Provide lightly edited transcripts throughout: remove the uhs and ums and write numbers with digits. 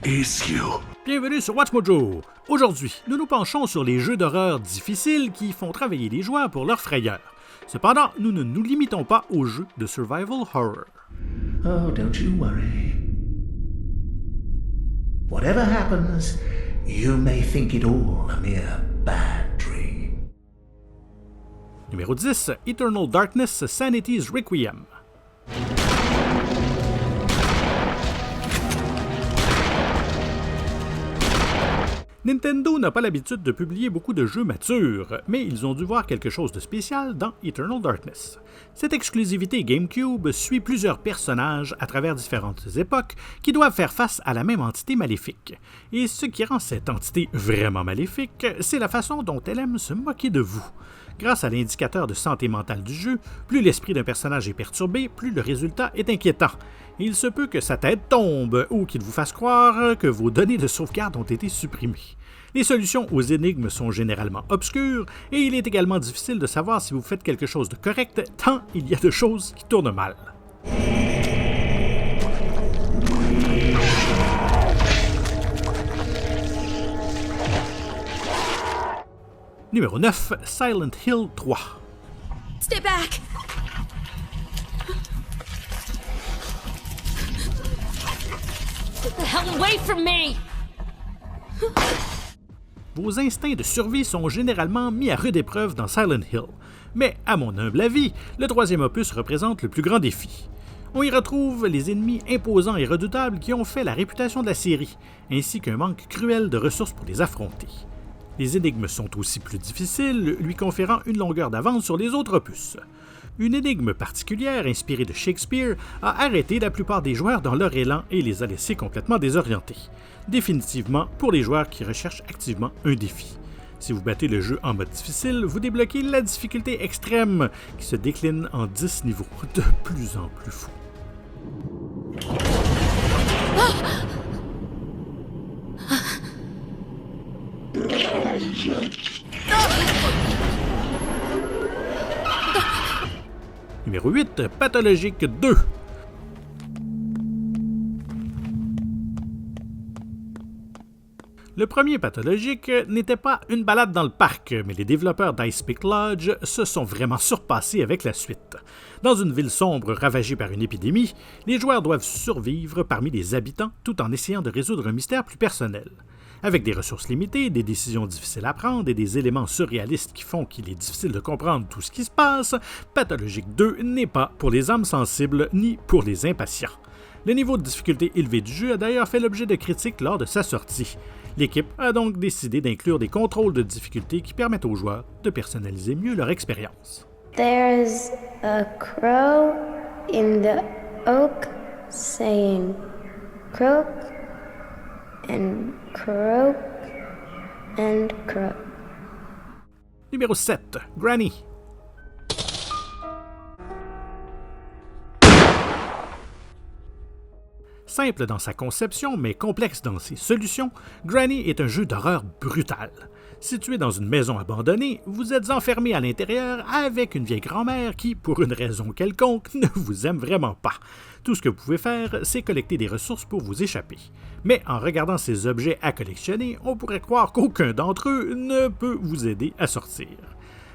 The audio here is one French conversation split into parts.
is you. Bienvenue sur Watch Mojo. Aujourd'hui, nous nous penchons sur les jeux d'horreur difficiles qui font travailler les joueurs pour leur frayeur. Cependant, nous ne nous limitons pas aux jeux de survival horror. Oh, don't you worry. Whatever happens, you may think it all a mere bad dream. Numéro 10, Eternal Darkness Sanity's Requiem. Nintendo n'a pas l'habitude de publier beaucoup de jeux matures, mais ils ont dû voir quelque chose de spécial dans Eternal Darkness. Cette exclusivité GameCube suit plusieurs personnages à travers différentes époques qui doivent faire face à la même entité maléfique. Et ce qui rend cette entité vraiment maléfique, c'est la façon dont elle aime se moquer de vous. Grâce à l'indicateur de santé mentale du jeu, plus l'esprit d'un personnage est perturbé, plus le résultat est inquiétant. Et il se peut que sa tête tombe ou qu'il vous fasse croire que vos données de sauvegarde ont été supprimées. Les solutions aux énigmes sont généralement obscures et il est également difficile de savoir si vous faites quelque chose de correct tant il y a de choses qui tournent mal. Numéro 9, Silent Hill 3. Stay back! Get the hell away from me! Vos instincts de survie sont généralement mis à rude épreuve dans Silent Hill, mais à mon humble avis, le troisième opus représente le plus grand défi. On y retrouve les ennemis imposants et redoutables qui ont fait la réputation de la série, ainsi qu'un manque cruel de ressources pour les affronter. Les énigmes sont aussi plus difficiles, lui conférant une longueur d'avance sur les autres opus. Une énigme particulière inspirée de Shakespeare a arrêté la plupart des joueurs dans leur élan et les a laissés complètement désorientés. Définitivement pour les joueurs qui recherchent activement un défi. Si vous battez le jeu en mode difficile, vous débloquez la difficulté extrême qui se décline en 10 niveaux de plus en plus fous. Numéro 8, Pathologique 2. Le premier Pathologique n'était pas une balade dans le parc, mais les développeurs d'Ice Peak Lodge se sont vraiment surpassés avec la suite. Dans une ville sombre ravagée par une épidémie, les joueurs doivent survivre parmi les habitants tout en essayant de résoudre un mystère plus personnel. Avec des ressources limitées, des décisions difficiles à prendre et des éléments surréalistes qui font qu'il est difficile de comprendre tout ce qui se passe, Pathologique 2 n'est pas pour les âmes sensibles ni pour les impatients. Le niveau de difficulté élevé du jeu a d'ailleurs fait l'objet de critiques lors de sa sortie. L'équipe a donc décidé d'inclure des contrôles de difficulté qui permettent aux joueurs de personnaliser mieux leur expérience. There's a crow in the oak saying croak and croak and croak. Numéro 7, Granny. Simple dans sa conception, mais complexe dans ses solutions, Granny est un jeu d'horreur brutal. Situé dans une maison abandonnée, vous êtes enfermé à l'intérieur avec une vieille grand-mère qui, pour une raison quelconque, ne vous aime vraiment pas. Tout ce que vous pouvez faire, c'est collecter des ressources pour vous échapper. Mais en regardant ces objets à collectionner, on pourrait croire qu'aucun d'entre eux ne peut vous aider à sortir.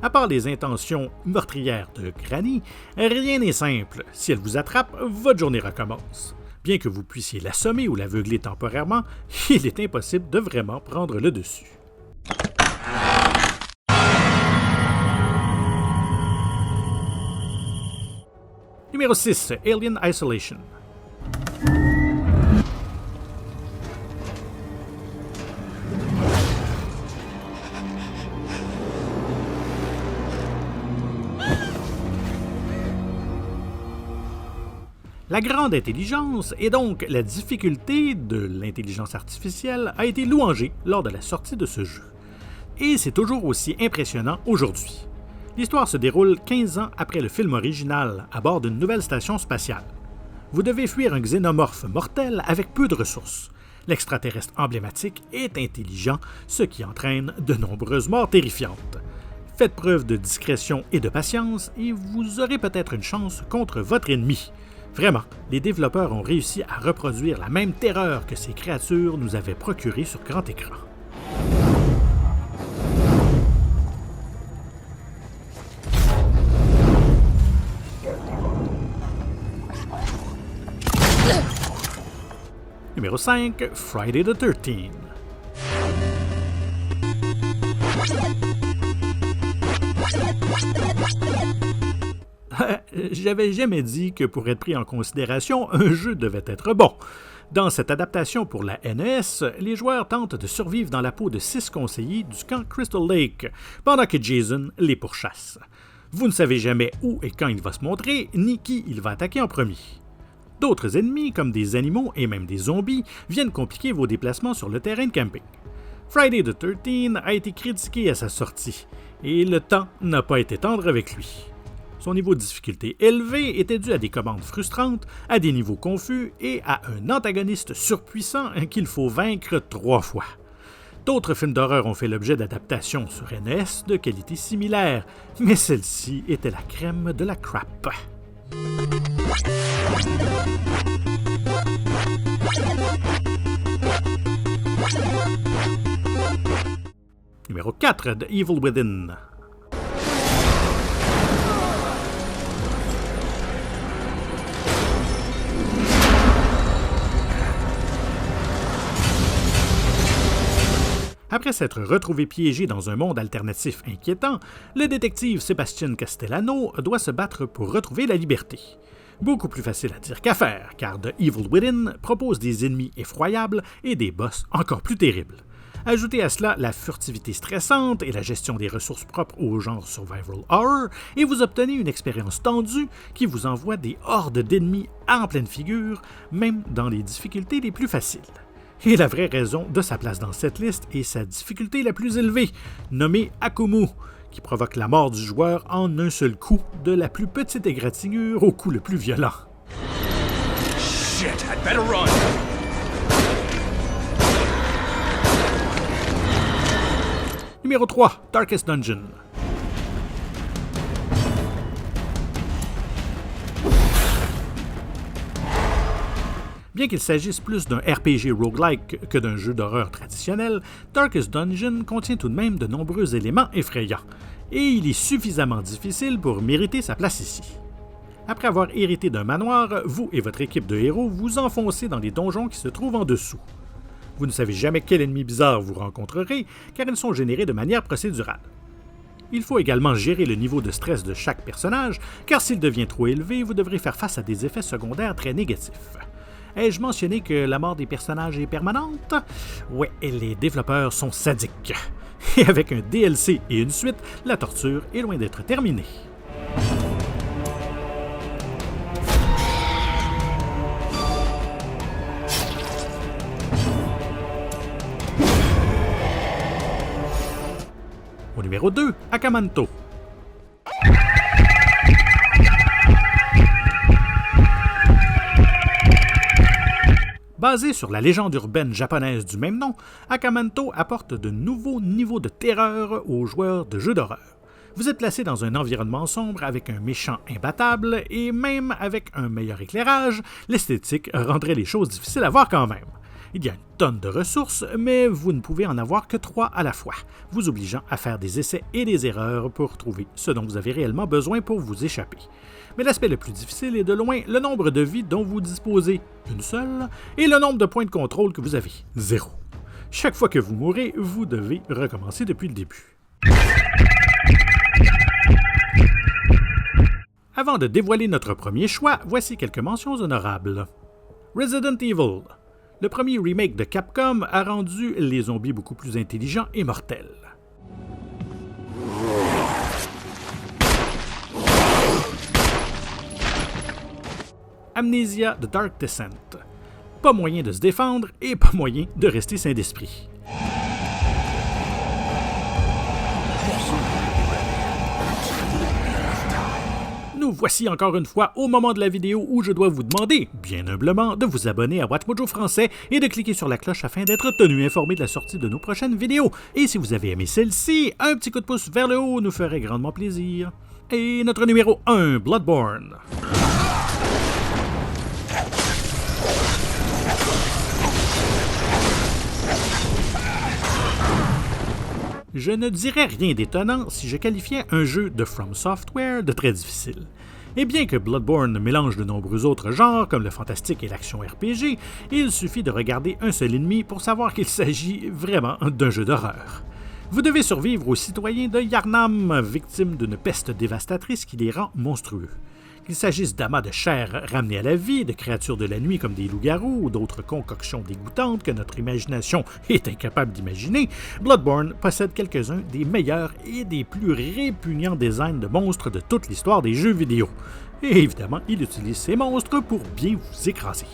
À part les intentions meurtrières de Granny, rien n'est simple. Si elle vous attrape, votre journée recommence. Bien que vous puissiez l'assommer ou l'aveugler temporairement, il est impossible de vraiment prendre le dessus. Numéro 6, Alien Isolation. La grande intelligence et donc la difficulté de l'intelligence artificielle a été louangée lors de la sortie de ce jeu. Et c'est toujours aussi impressionnant aujourd'hui. L'histoire se déroule 15 ans après le film original, à bord d'une nouvelle station spatiale. Vous devez fuir un xénomorphe mortel avec peu de ressources. L'extraterrestre emblématique est intelligent, ce qui entraîne de nombreuses morts terrifiantes. Faites preuve de discrétion et de patience et vous aurez peut-être une chance contre votre ennemi. Vraiment, les développeurs ont réussi à reproduire la même terreur que ces créatures nous avaient procurée sur grand écran. Numéro 5, Friday the 13th. J'avais jamais dit que pour être pris en considération, un jeu devait être bon. Dans cette adaptation pour la NES, les joueurs tentent de survivre dans la peau de 6 conseillers du camp Crystal Lake, pendant que Jason les pourchasse. Vous ne savez jamais où et quand il va se montrer, ni qui il va attaquer en premier. D'autres ennemis, comme des animaux et même des zombies, viennent compliquer vos déplacements sur le terrain de camping. Friday the 13th a été critiqué à sa sortie, et le temps n'a pas été tendre avec lui. Son niveau de difficulté élevé était dû à des commandes frustrantes, à des niveaux confus et à un antagoniste surpuissant qu'il faut vaincre 3 fois. D'autres films d'horreur ont fait l'objet d'adaptations sur NES de qualité similaire, mais celle-ci était la crème de la crap. Numéro 4, The Evil Within. Après s'être retrouvé piégé dans un monde alternatif inquiétant, le détective Sebastian Castellano doit se battre pour retrouver la liberté. Beaucoup plus facile à dire qu'à faire, car The Evil Within propose des ennemis effroyables et des boss encore plus terribles. Ajoutez à cela la furtivité stressante et la gestion des ressources propres au genre survival horror, et vous obtenez une expérience tendue qui vous envoie des hordes d'ennemis en pleine figure, même dans les difficultés les plus faciles. Et la vraie raison de sa place dans cette liste est sa difficulté la plus élevée, nommée Akumu, qui provoque la mort du joueur en un seul coup, de la plus petite égratignure au coup le plus violent. Shit, I'd better run! Numéro 3, Darkest Dungeon. Bien qu'il s'agisse plus d'un RPG roguelike que d'un jeu d'horreur traditionnel, Darkest Dungeon contient tout de même de nombreux éléments effrayants, et il est suffisamment difficile pour mériter sa place ici. Après avoir hérité d'un manoir, vous et votre équipe de héros vous enfoncez dans les donjons qui se trouvent en dessous. Vous ne savez jamais quel ennemi bizarre vous rencontrerez, car ils sont générés de manière procédurale. Il faut également gérer le niveau de stress de chaque personnage, car s'il devient trop élevé, vous devrez faire face à des effets secondaires très négatifs. Ai-je mentionné que la mort des personnages est permanente? Ouais, et les développeurs sont sadiques. Et avec un DLC et une suite, la torture est loin d'être terminée. Au numéro 2, Akamanto. Basé sur la légende urbaine japonaise du même nom, Akamanto apporte de nouveaux niveaux de terreur aux joueurs de jeux d'horreur. Vous êtes placé dans un environnement sombre avec un méchant imbattable et même avec un meilleur éclairage, l'esthétique rendrait les choses difficiles à voir quand même. Il y a une tonne de ressources, mais vous ne pouvez en avoir que 3 à la fois, vous obligeant à faire des essais et des erreurs pour trouver ce dont vous avez réellement besoin pour vous échapper. Mais l'aspect le plus difficile est de loin le nombre de vies dont vous disposez, une seule, et le nombre de points de contrôle que vous avez, 0. Chaque fois que vous mourrez, vous devez recommencer depuis le début. Avant de dévoiler notre premier choix, voici quelques mentions honorables. Resident Evil. Le premier remake de Capcom a rendu les zombies beaucoup plus intelligents et mortels. Amnesia The Dark Descent. Pas moyen de se défendre et pas moyen de rester sain d'esprit. Nous voici encore une fois au moment de la vidéo où je dois vous demander, bien humblement, de vous abonner à WatchMojo Français et de cliquer sur la cloche afin d'être tenu informé de la sortie de nos prochaines vidéos. Et si vous avez aimé celle-ci, un petit coup de pouce vers le haut nous ferait grandement plaisir. Et notre numéro 1, Bloodborne. Je ne dirais rien d'étonnant si je qualifiais un jeu de From Software de très difficile. Et bien que Bloodborne mélange de nombreux autres genres, comme le fantastique et l'action RPG, il suffit de regarder un seul ennemi pour savoir qu'il s'agit vraiment d'un jeu d'horreur. Vous devez survivre aux citoyens de Yharnam, victimes d'une peste dévastatrice qui les rend monstrueux. Qu'il s'agisse d'amas de chair ramenés à la vie, de créatures de la nuit comme des loups-garous ou d'autres concoctions dégoûtantes que notre imagination est incapable d'imaginer, Bloodborne possède quelques-uns des meilleurs et des plus répugnants designs de monstres de toute l'histoire des jeux vidéo. Et évidemment, il utilise ces monstres pour bien vous écraser.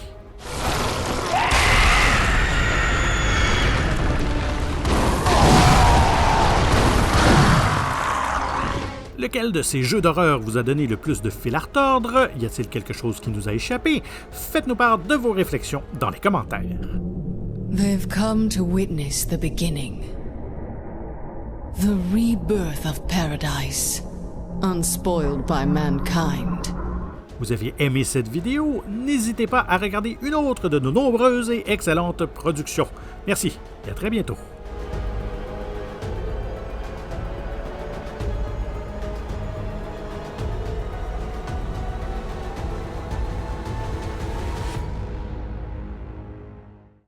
Lequel de ces jeux d'horreur vous a donné le plus de fil à retordre? Y a-t-il quelque chose qui nous a échappé? Faites-nous part de vos réflexions dans les commentaires. They've come to witness the beginning. The rebirth of paradise, unspoiled by mankind. Vous aviez aimé cette vidéo? N'hésitez pas à regarder une autre de nos nombreuses et excellentes productions. Merci et à très bientôt.